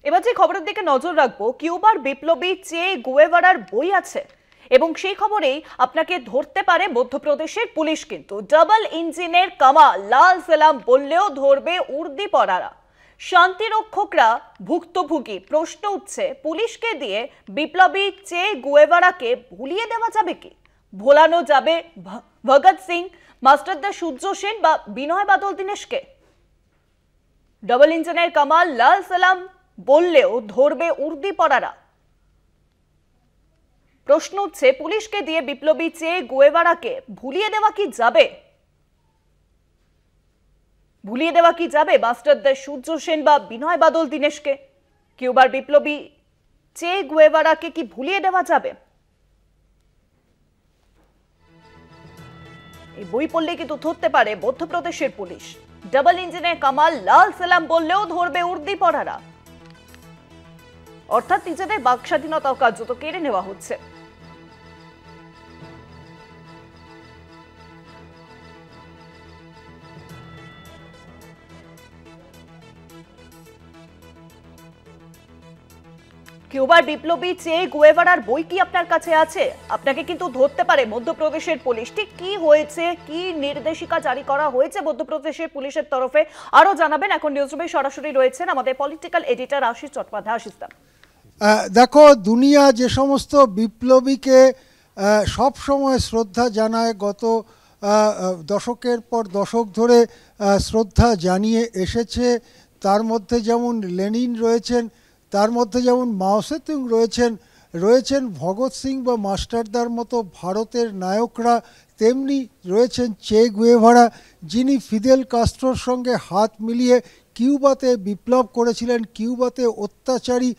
এবার যে খবরের দিকে নজর রাখবো, কিউবার বিপ্লবী চে গুয়েভারার বই আছে এবং সেই খবরেই আপনাকে ধরতে পারে মধ্যপ্রদেশের পুলিশ। কিন্তু ডাবল ইঞ্জিনের কামাল লাল সালাম বললেও ধরবে উর্দি পরারা। শান্তিরক্ষকরা ভুক্তভোগী। প্রশ্ন উঠছে, পুলিশকে দিয়ে বিপ্লবী চে গুয়েভারাকে ভুলিয়ে দেওয়া যাবে কি? ভোলানো যাবে ভগৎ সিং, মাস্টারদা সূর্য সেন বা বিনয় বাদল দীনেশকে? ডাবল ইঞ্জিনের কামাল লাল সালাম বললেও ধরবে উর্দি পরারা। প্রশ্ন উঠছে, পুলিশকে দিয়ে বিপ্লবী চে গুয়েভারাকে ভুলিয়ে দেওয়া কি যাবে? ভুলিয়ে দেওয়া কি যাবে মাস্টারদা সূর্য সেন বা বিনয় বাদল দীনেশকে? কিউবার বিপ্লবী চে গুয়েভারাকে কি ভুলিয়ে দেওয়া যাবে? এই বই পড়লে কিন্তু ধরতে পারে মধ্যপ্রদেশের পুলিশ। ডাবল ইঞ্জিনের কামাল লাল সালাম বললেও ধরবে উর্দি পরারা। অর্থাৎ নিজেদের বাক স্বাধীনতা কার্যত কেড়ে নেওয়া হচ্ছে। কিউবার বিপ্লবী চে গুয়েভারার বই কি আপনার কাছে আছে? আপনাকে কিন্তু ধরতে পারে মধ্যপ্রদেশের পুলিশ। ঠিক কি হয়েছে, কি নির্দেশিকা জারি করা হয়েছে মধ্যপ্রদেশের পুলিশের তরফে, আরো জানাবেন। এখন নিউজরুমে সরাসরি রয়েছেন আমাদের পলিটিক্যাল এডিটর আশিস চট্টোপাধ্যায়। আশিস দা, দেখো, দুনিয়া যে সমস্ত বিপ্লবীকে সব সময় শ্রদ্ধা জানায়, গত দশকের পর দশক ধরে শ্রদ্ধা জানিয়ে এসেছে, তার মধ্যে যেমন লেনিন রয়েছেন, তার মধ্যে যেমন মাও সেতুং রয়েছেন ভগৎ সিং বা মাস্টারদার মতো ভারতের নায়করা, তেমনি রয়েছেন চে গুয়েভারা, যিনি ফিদেল কাস্ট্রোর সঙ্গে হাত মিলিয়ে কিউবাতে বিপ্লব করেছিলেন, কিউবাতে অত্যাচারী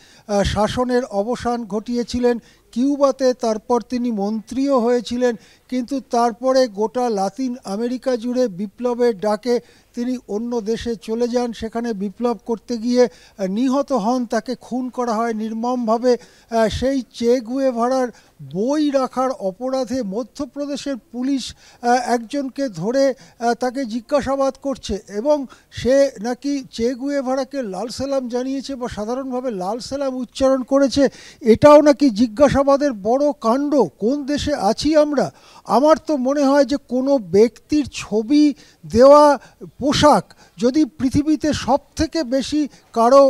শাসনের অবসান ঘটিয়েছিলেন, কিউবাতে তারপর তিনি মন্ত্রীও হয়েছিলেন। কিন্তু তারপরে গোটা লাতিন আমেরিকা জুড়ে বিপ্লবের ডাকে তিনি অন্য দেশে চলে যান, সেখানে বিপ্লব করতে গিয়ে নিহত হন, তাকে খুন করা হয় নির্মমভাবে। সেই চে গুয়েভারার বই রাখার অপরাধে মধ্যপ্রদেশের পুলিশ একজনকে ধরে তাকে জিজ্ঞাসাবাদ করছে এবং সে নাকি চে গুয়েভারাকে লাল সালাম জানিয়েছে বা সাধারণভাবে লাল সালাম উচ্চারণ করেছে। এটাও নাকি জিজ্ঞাসাবাদের বড় কাণ্ড। কোন দেশে আছি আমরা? আমার তো মনে হয় যে কোনো ব্যক্তির ছবি দেওয়া পোশাক, যদি পৃথিবীতে সব থেকে বেশি কারো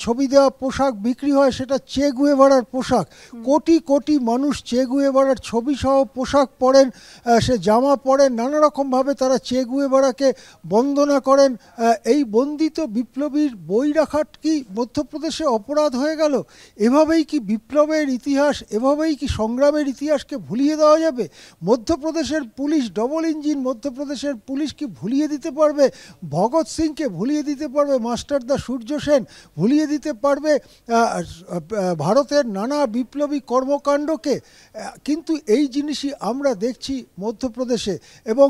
ছবি দেওয়া পোশাক বিক্রি হয়, সেটা চে গুয়েভারার পোশাক। কোটি কোটি মানুষ চে গুয়েভারার ছবি সহ পোশাক পরেন, সে জামা পরেন, নানা রকমভাবে তারা চে গুয়েভারাকে বন্দনা করেন। এই বন্দিত বিপ্লবীর বই রাখার কি মধ্যপ্রদেশে অপরাধ হয়ে গেল? এভাবেই কি বিপ্লবের ইতিহাস, এভাবেই কি সংগ্রামের ইতিহাসকে ভুলিয়ে দেওয়া যাবে? মধ্যপ্রদেশের পুলিশ, ডবল ইঞ্জিন মধ্যপ্রদেশের পুলিশ কি ভুলিয়ে দিতে পারবে ভগৎ সিংকে? ভুলিয়ে দিতে পারবে মাস্টারদা সূর্য সেন? ভুলিয়ে দিতে পারবে ভারতের নানা বিপ্লবী কর্মকাণ্ডকে? কিন্তু এই জিনিসই আমরা দেখছি মধ্যপ্রদেশে। এবং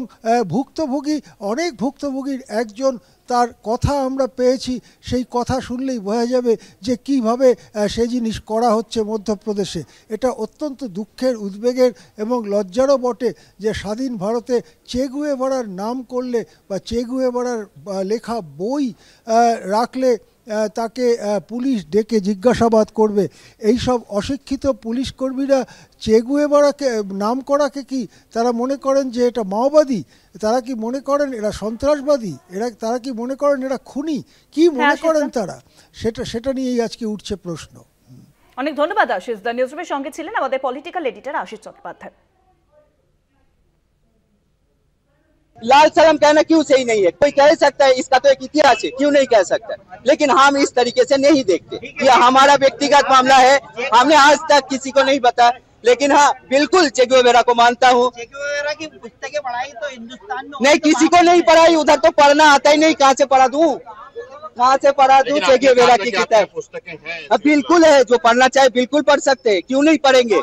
অনেক ভুক্তভোগীর একজন, তার কথা আমরা পেয়েছি, সেই কথা শুনলেই বোঝা যাবে যে কিভাবে সে জিনিস করা হচ্ছে মধ্যপ্রদেশে। এটা অত্যন্ত দুঃখের, উদ্বেগের এবং লজ্জারও বটে যে স্বাধীন ভারতে চে গুয়েভারার নাম করলে বা চে গুয়েভারার লেখা বই রাখলে তাকে পুলিশ ডেকে জিজ্ঞাসাবাদ করবে। এই সব অশিক্ষিত পুলিশ কর্মীরা চে গুয়েভারাকে নাম করাকে কি তারা মনে করেন যে এটা মাওবাদী? তারা কি মনে করেন এরা সন্ত্রাসবাদী? তারা কি মনে করেন এরা খুনি? কি মনে করেন তারা? সেটা নিয়েই আজকে উঠছে প্রশ্ন। অনেক ধন্যবাদ আশিস দা। নিউজরুমের সঙ্গে ছিলেন আমাদের পলিটিক্যাল এডিটর আশিস চট্টোপাধ্যায়। लाल सलाम कहना क्यों सही नहीं है? कोई कह सकता है इसका तो एक इतिहास है, क्यों नहीं कह सकता? लेकिन हम इस तरीके से नहीं देखते। यह हमारा व्यक्तिगत मामला है, हमने आज तक किसी को नहीं बताया। लेकिन हाँ, बिल्कुल चे गुएवारा को मानता हूँ। चे गुएवारा की पुस्तकें पढ़ाई तो हिंदुस्तान में नहीं, किसी को नहीं पढ़ाई, उधर तो पढ़ना आता ही नहीं। कहाँ से पढ़ा दूँ? चे गुएवारा की किताब? बिल्कुल है, जो पढ़ना चाहे बिल्कुल पढ़ सकते हैं, क्यों नहीं पढ़ेंगे?